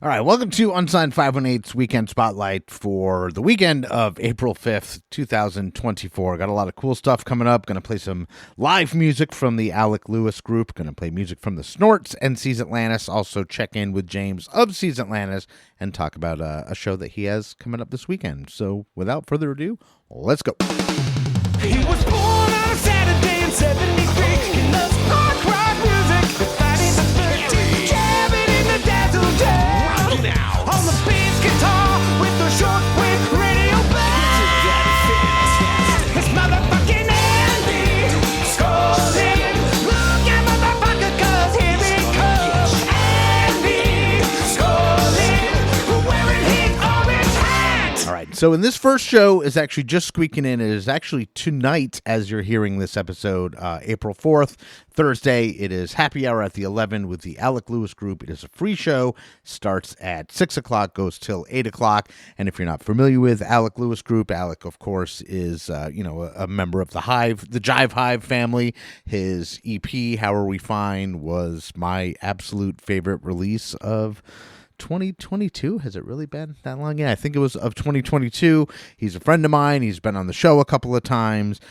All right, welcome to Unsigned518's Weekend Spotlight for the weekend of April 5th, 2024. Got a lot of cool stuff coming up. Going to play some live music from the Alec Lewis Group. Going to play music from the Snorts and Seas Atlantis. Also check in with James of Seas Atlantis and talk about a show that he has coming up this weekend. So without further ado, let's go. He was born on a Saturday in 73. He loves punk rock music. Fighting the 13. Jamming in the dazzle jam. Now. On the bass guitar with the shortwave radio band. It's motherfucking Andy Scolding. Look at motherfucker, cause here it comes. Andy Scolding, wearing his orange hat. All right, so in this first show is actually just squeaking in. It is actually tonight as you're hearing this episode, April 4th, Thursday. It is happy hour at the 11 with the Alec Lewis Group. It is a free show, starts at 6 o'clock, goes till 8 o'clock. And if you're not familiar with Alec Lewis Group, Alec, of course, is a member of the Hive, the Jive Hive family. His EP, How Are We Fine, was my absolute favorite release of 2022. Has it really been that long? Yeah, I think it was of 2022. He's a friend of mine. He's been on the show a couple of times.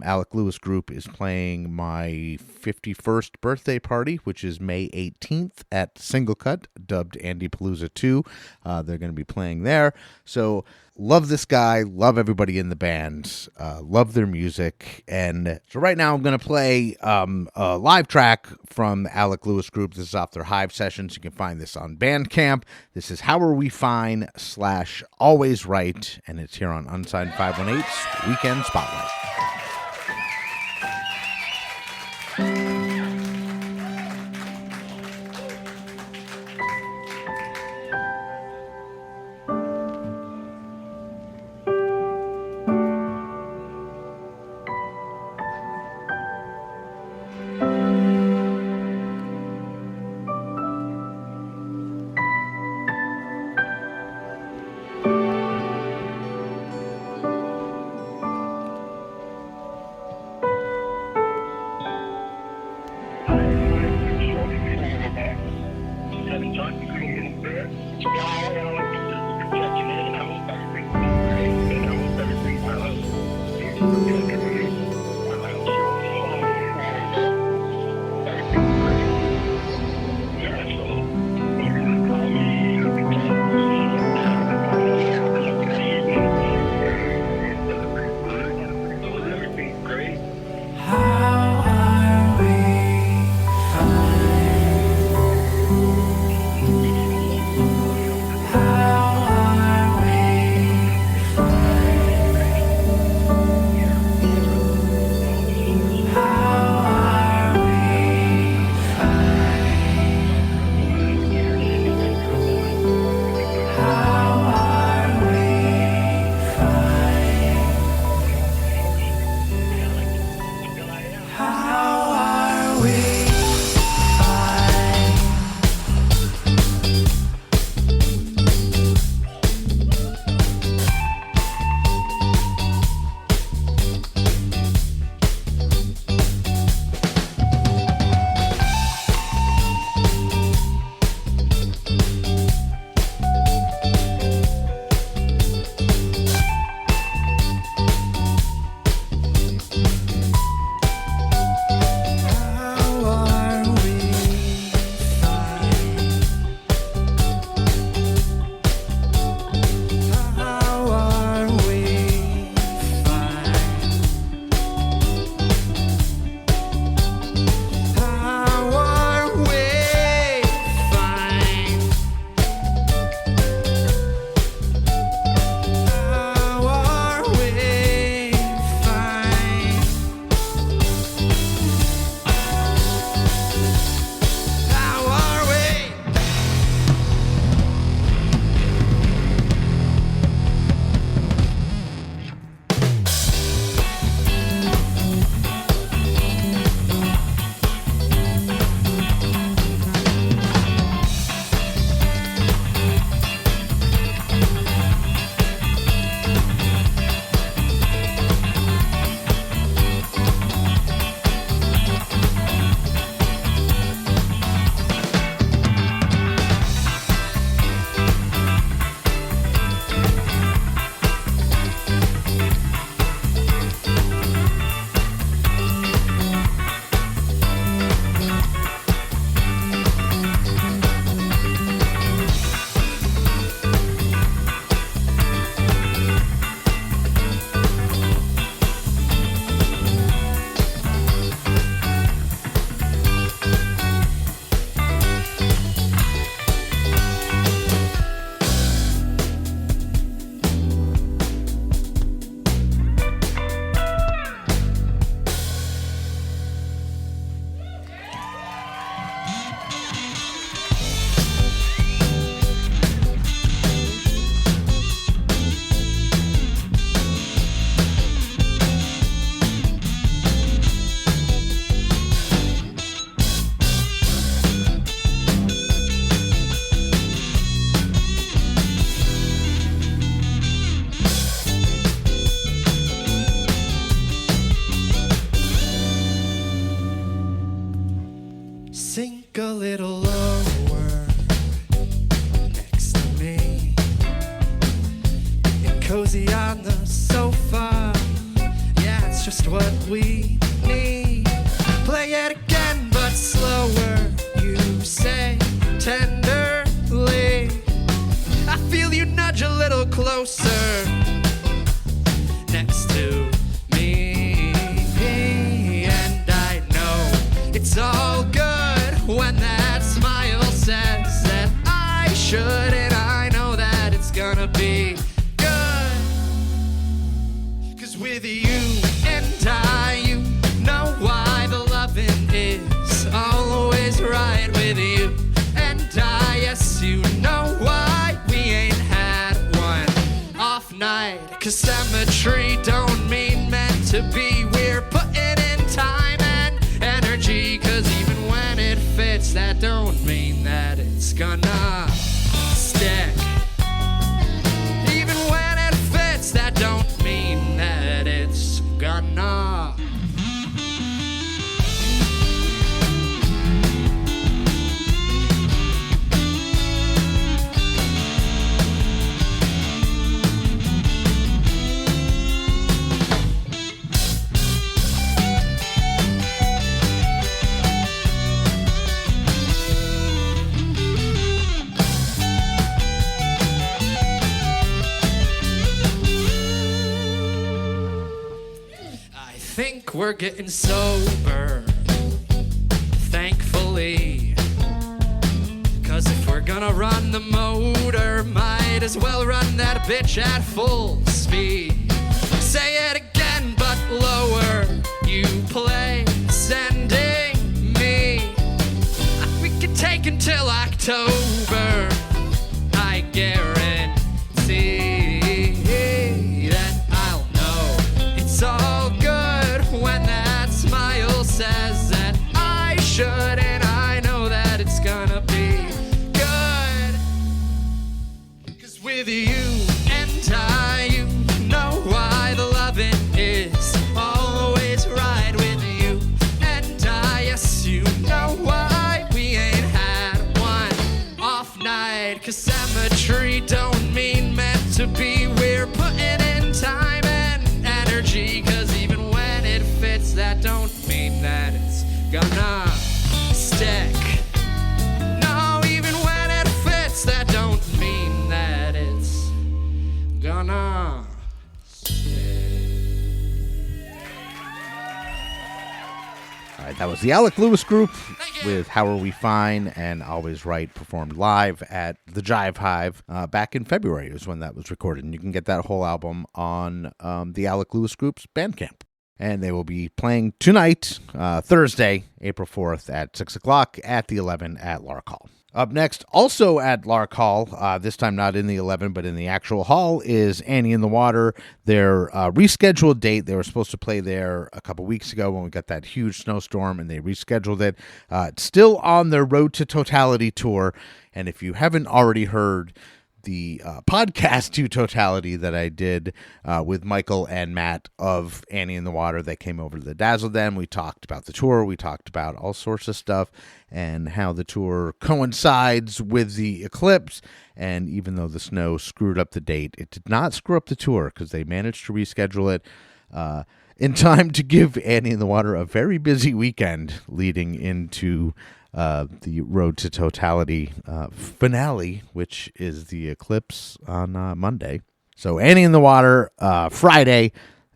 Alec Lewis Group is playing my 51st birthday party, which is May 18th at SingleCut, dubbed Andy Palooza 2. They're going to be playing there. So love this guy. Love everybody in the band. Love their music. And so right now I'm going to play a live track from the Alec Lewis Group. This is off their Hive sessions. You can find this on Bandcamp. This is How Are We Fine / Always Right. And it's here on Unsigned 518's Weekend Spotlight. How what we need. Play it again, but slower, you say tenderly. I feel you nudge a little closer next to me, and I know it's all good when that smile says that I should, and I know that it's gonna be good. 'Cause with you and I, you know why the loving is always right with you and I. Yes, you know why we ain't had one off night. 'Cause symmetry don't mean meant to be. We're putting in time and energy. 'Cause even when it fits, that don't mean that it's gonna stick. Even when it fits, that don't mean that it's gonna. I think we're getting sober, thankfully. 'Cause if we're gonna run the motor, might as well run that bitch at full speed. Say it again, but lower. You play sending me. We could take until October. I guarantee that I'll know it's all good when that smile says that I should, and I know that it's gonna be good. 'Cause with you and I, you know why the loving is always right with you and I. Yes, you know why we ain't had one off night. 'Cause symmetry don't mean meant to be. We're putting in time and energy. 'Cause even when it fits, that don't mean that it's gonna stick. No, even when it fits, that don't mean that it's gonna All right, that was the Alec Lewis Group with How Are We Fine and Always Right, performed live at the Jive Hive back in February is when that was recorded. And you can get that whole album on the Alec Lewis Group's Bandcamp. And they will be playing tonight, Thursday, April 4th at 6 o'clock at the 11 at Lark Hall. Up next, also at Lark Hall, this time not in the 11, but in the actual hall, is Annie in the Water. Their rescheduled date, they were supposed to play there a couple weeks ago when we got that huge snowstorm, and they rescheduled it. It's still on their Road to Totality tour, and if you haven't already heard the podcast to Totality that I did with Michael and Matt of Annie in the Water, that came over to the Dazzle Den. We talked about the tour. We talked about all sorts of stuff and how the tour coincides with the eclipse. And even though the snow screwed up the date, it did not screw up the tour because they managed to reschedule it in time to give Annie in the Water a very busy weekend leading into the Road to Totality finale, which is the eclipse on Monday. So Annie in the Water, Friday,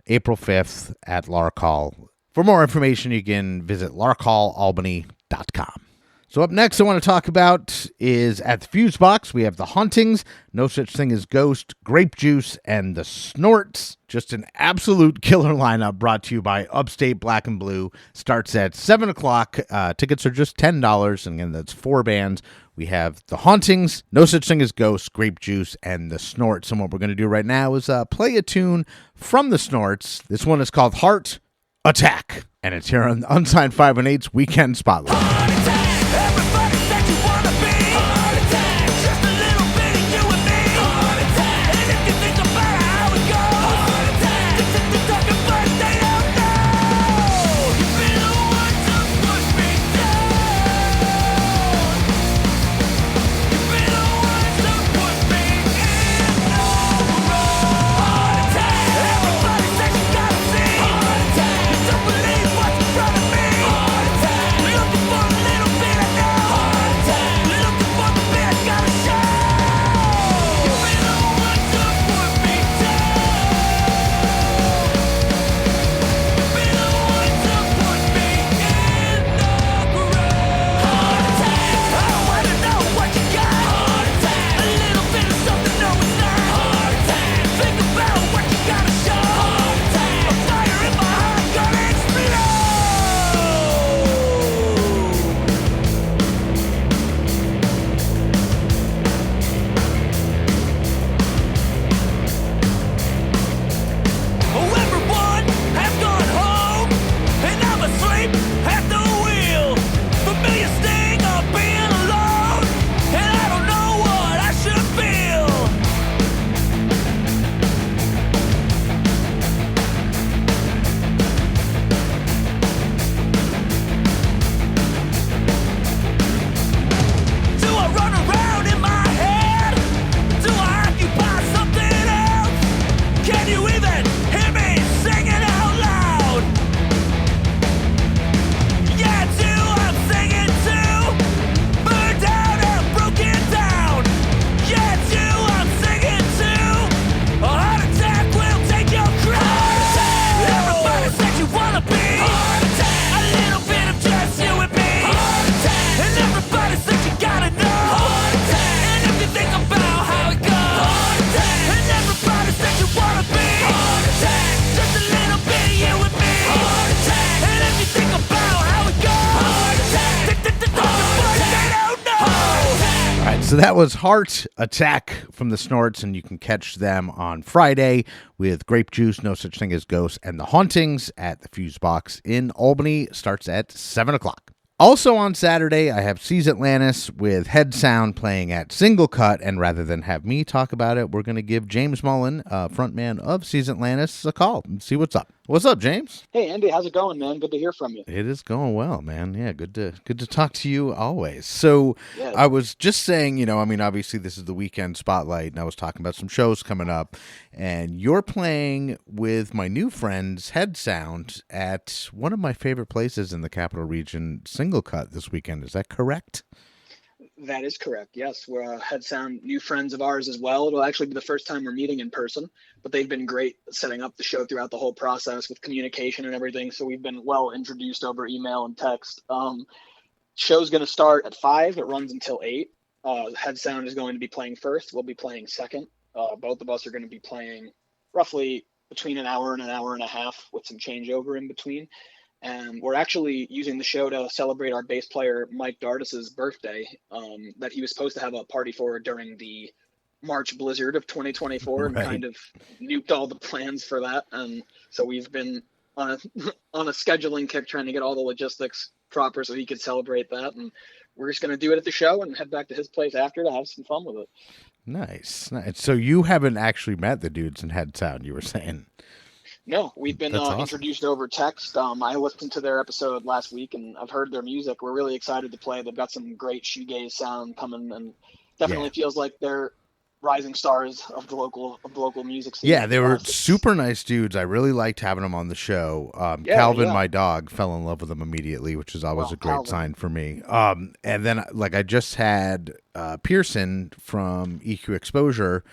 April 5th at Lark Hall. For more information, you can visit larkhallalbany.com. So up next I want to talk about is at the Fuse Box, we have The Hauntings, No Such Thing as Ghost, Grape Juice, and The Snorts. Just an absolute killer lineup brought to you by Upstate Black and Blue. Starts at 7 o'clock. Tickets are just $10, and again, that's 4 bands. We have The Hauntings, No Such Thing as Ghost, Grape Juice, and The Snorts. And what we're going to do right now is play a tune from The Snorts. This one is called Heart Attack, and it's here on Unsigned518's Weekend Spotlight. Heart attack! Everybody said you wanna be. Heart attack! Just a little bit of you and me. Heart attack! And if you think about how it goes, heart attack! This is the talking first, they don't know. You've been the one to push me down. You've been the one to push me in. No, heart attack! Everybody said you gotta see. Heart attack! So that was Heart Attack from the Snorts, and you can catch them on Friday with Grape Juice, No Such Thing as Ghosts, and The Hauntings at the Fuse Box in Albany. Starts at 7 o'clock. Also on Saturday, I have Seas Atlantis with Head Sound playing at SingleCut, and rather than have me talk about it, we're going to give James Mullen, frontman of Seas Atlantis, a call and see what's up. What's up, James? Hey, Andy, how's it going, man? Good to hear from you. It is going well, man. Yeah, good to talk to you always. So Yeah. I was just saying, obviously this is the weekend spotlight, and I was talking about some shows coming up, and you're playing with my new friends Head Sound at one of my favorite places in the Capital Region, SingleCut, this weekend. Is that correct? That is correct. Yes, we're Head Sound new friends of ours as well. It'll actually be the first time we're meeting in person, but they've been great setting up the show throughout the whole process with communication and everything. So we've been well introduced over email and text. Show's going to start at 5. It runs until 8. Head Sound is going to be playing first. We'll be playing second. Both of us are going to be playing roughly between an hour and a half with some changeover in between. And we're actually using the show to celebrate our bass player Mike Dardis's birthday that he was supposed to have a party for during the March blizzard of 2024 and kind of nuked all the plans for that. And so we've been on a scheduling kick trying to get all the logistics proper so he could celebrate that. And we're just going to do it at the show and head back to his place after to have some fun with it. Nice. So you haven't actually met the dudes in Head Sound, you were saying? No, we've been Awesome. Introduced over text. I listened to their episode last week, and I've heard their music. We're really excited to play. They've got some great shoegaze sound coming, and definitely feels like they're rising stars of the local music scene. Yeah, they were super nice dudes. I really liked having them on the show. Calvin, my dog, fell in love with them immediately, which is always a great sign for me. And then, I just had Pearson from EQ Exposure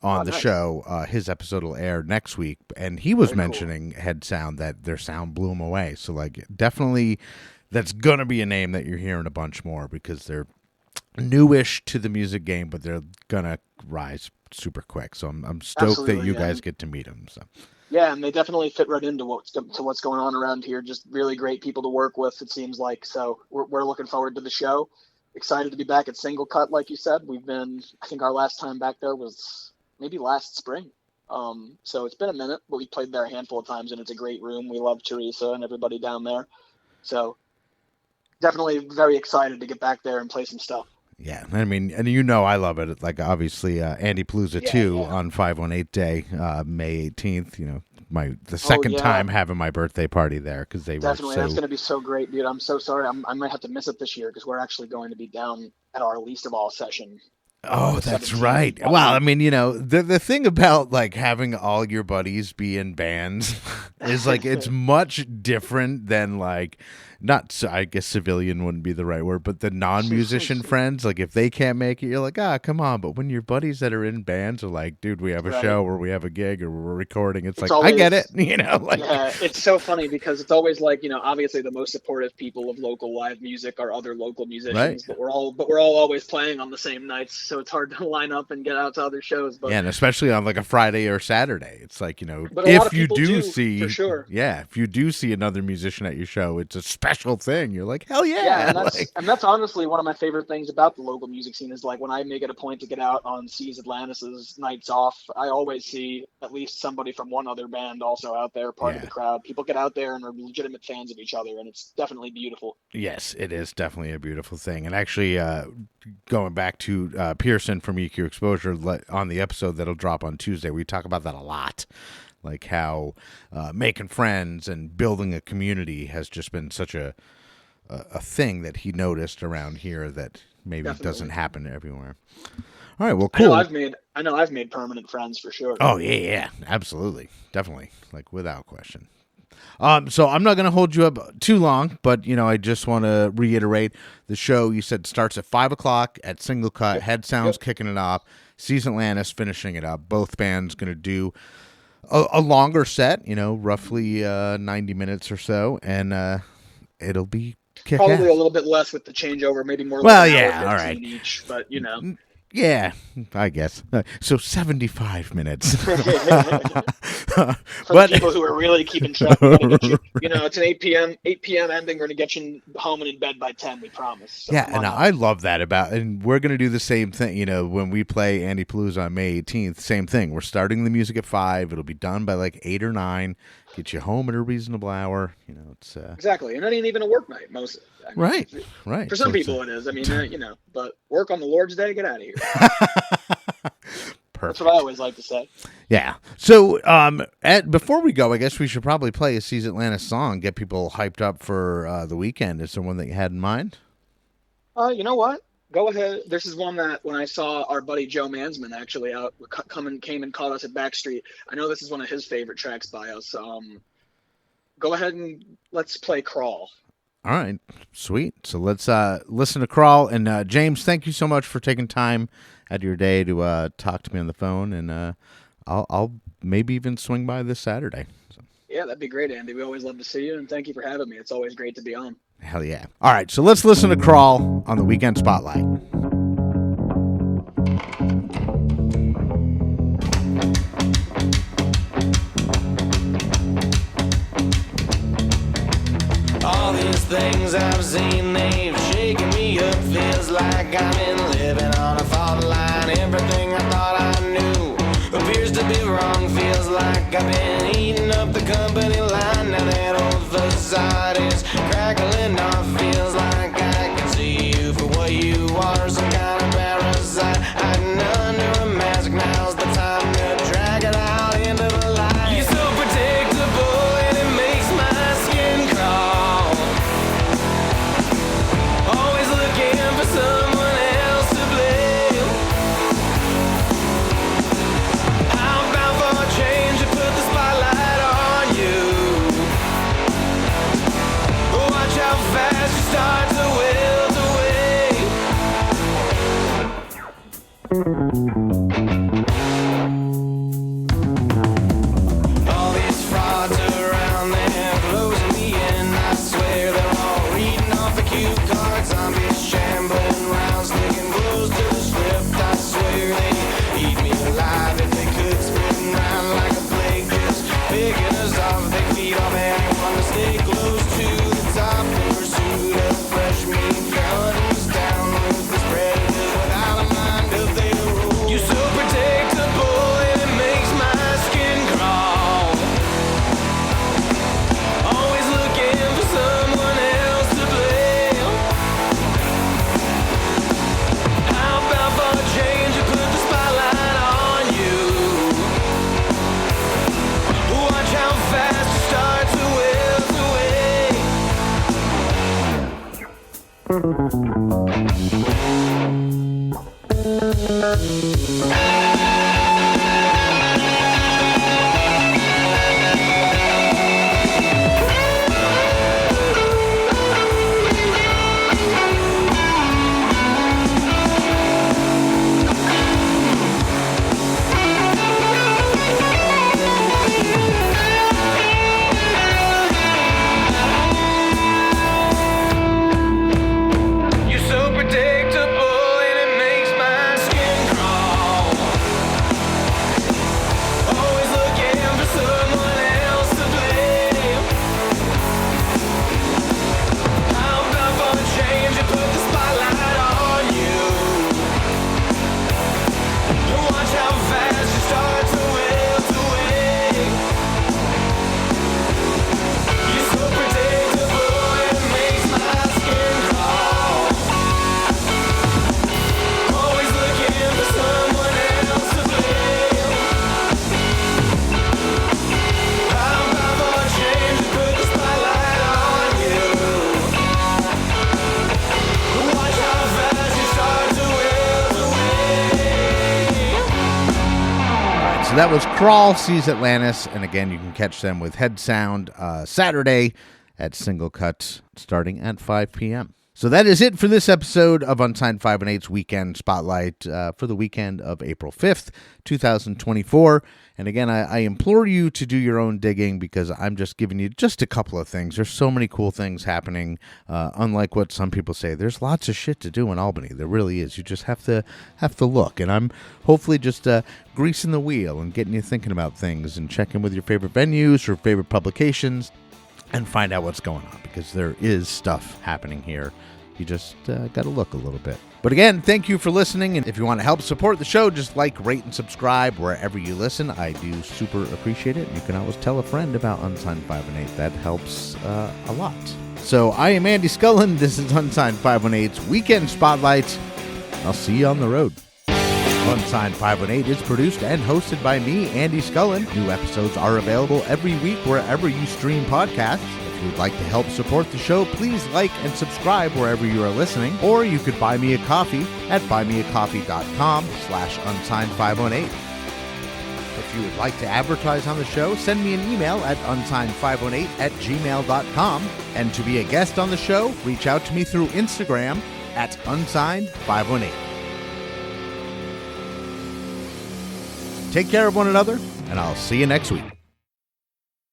on the show. His episode will air next week, and he was mentioning Head Sound, that their sound blew him away. So definitely that's gonna be a name that you're hearing a bunch more, because they're newish to the music game, but they're gonna rise super quick. So I'm stoked that you guys get to meet them. So yeah, and they definitely fit right into what's going on around here. Just really great people to work with, it seems like. So we're looking forward to the show. Excited to be back at SingleCut, like you said. I think our last time back there was maybe last spring. So it's been a minute, but we played there a handful of times, and it's a great room. We love Teresa and everybody down there. So definitely very excited to get back there and play some stuff. Yeah, I mean, and I love it. Obviously, Andy Palooza 2 on 518 Day, May 18th, the second time having my birthday party there, because they definitely, were that's going to be so great, dude. I'm so sorry. I might have to miss it this year, because we're actually going to be down at our Least of All session. Oh, that's right. Well, I mean, the thing about having all your buddies be in bands is it's much different than not, I guess civilian wouldn't be the right word, but the non-musician friends, if they can't make it, you're come on. But when your buddies that are in bands are dude, we have a show or we have a gig or we're recording, it's always, I get it, Yeah, it's so funny, because it's always obviously the most supportive people of local live music are other local musicians, but we're all always playing on the same nights, so it's hard to line up and get out to other shows. But yeah, and especially on a Friday or Saturday, it's but if you do see, for sure. Yeah, if you do see another musician at your show, it's a special thing. You're hell yeah. Yeah, and that's honestly one of my favorite things about the local music scene is when I make it a point to get out on Seas Atlantis's nights off, I always see at least somebody from one other band also out there, part of the crowd. People get out there and are legitimate fans of each other, and it's definitely beautiful. Yes, it is definitely a beautiful thing. And actually, going back to Pearson from EQ Exposure on the episode that'll drop on Tuesday, we talk about that a lot. How making friends and building a community has just been such a thing that he noticed around here that maybe doesn't happen everywhere. All right, well, cool. I know I've made permanent friends for sure. Oh yeah, absolutely, definitely, without question. So I'm not going to hold you up too long, but I just want to reiterate the show. You said starts at 5 o'clock at SingleCut. Yep. Head Sound's kicking it off. Seas Atlantis finishing it up. Both bands going to do a longer set, roughly 90 minutes or so, and it'll be kick-ass. Probably a little bit less with the changeover, maybe more. Well, yeah, all right. Each, but Yeah, I guess. So 75 minutes. For But the people who are really keeping track, we're gonna get you, it's an 8 p.m. ending. We're going to get you home and in bed by 10, we promise. So yeah, come and on out. I love that and we're going to do the same thing, when we play Andy Palooza on May 18th, same thing. We're starting the music at 5. It'll be done by like 8 or 9. Get you home at a reasonable hour. It's Exactly. And that ain't even a work night. Right. For some people it is. I mean, but work on the Lord's Day, get out of here. Perfect. That's what I always like to say. Yeah. So, before we go, I guess we should probably play a Seas Atlantis song, get people hyped up for the weekend. Is there one that you had in mind? You know what? Go ahead. This is one that when I saw our buddy Joe Mansman actually came and caught us at Backstreet. I know this is one of his favorite tracks by us. Go ahead and let's play Crawl. All right. Sweet. So let's listen to Crawl. And James, thank you so much for taking time out of your day to talk to me on the phone. And I'll maybe even swing by this Saturday. So. Yeah, that'd be great, Andy. We always love to see you, and thank you for having me. It's always great to be on. Hell yeah. All right. So let's listen to Crawl on the Weekend Spotlight. All these things I've seen, they've shaken me up. Feels like I've been living on a fault line. Everything I thought I knew appears to be wrong. Feels like I've been eating up the company line. Now that old facade is crackling off. Feels like I can see you for what you are. Some kind of parasite hiding under a mask. Now's the time to drag it out into the light. You're so predictable and it makes my skin crawl. Always looking for someone else to blame. I'm bound for a change to put the spotlight on you. Watch how fast you start to wilt away. All these frauds around, they're closing me in. I swear they're all reading off the cue cards. Zombies shambling round, sticking close to the script. I swear they'd eat me alive if they could. Spitting round like a plague, just picking us off. They feed off anyone to stay close to the top. In pursuit of fresh meat, guns down ruthless predators without a mind of their own. You're so predictable and it makes my skin crawl. Always looking for someone else to blame. How about for a change to put the spotlight on you? Watch how fast you start to wilt You're so predictable and it makes my skin crawl. Always looking for someone else to blame. How about for a change to put the spotlight on you? Watch how fast you start to wilt away. You're so predictable and it makes my skin crawl. Always looking for someone else to blame. How about for a change to put the spotlight on you? Watch how fast you start to wilt away. So that was Crawl, Seas Atlantis. And again, you can catch them with Head Sound Saturday at SingleCut starting at 5 p.m. So that is it for this episode of Unsigned 518's Weekend Spotlight for the weekend of April 5th, 2024. And again, I implore you to do your own digging because I'm just giving you just a couple of things. There's so many cool things happening, unlike what some people say. There's lots of shit to do in Albany. There really is. You just have to look. And I'm hopefully just greasing the wheel and getting you thinking about things and checking with your favorite venues or favorite publications and find out what's going on because there is stuff happening here. You just got to look a little bit. But again, thank you for listening. And if you want to help support the show, just like, rate, and subscribe wherever you listen. I do super appreciate it. You can always tell a friend about Unsigned 518. That helps a lot. So I am Andy Scullin. This is Unsigned 518's Weekend Spotlight. I'll see you on the road. Unsigned 518 is produced and hosted by me, Andy Scullin. New episodes are available every week wherever you stream podcasts. If you would like to help support the show, please like and subscribe wherever you are listening, or you could buy me a coffee at buymeacoffee.com/unsigned518. If you would like to advertise on the show, send me an email at unsigned518@gmail.com. And to be a guest on the show, reach out to me through Instagram at unsigned518. Take care of one another, and I'll see you next week.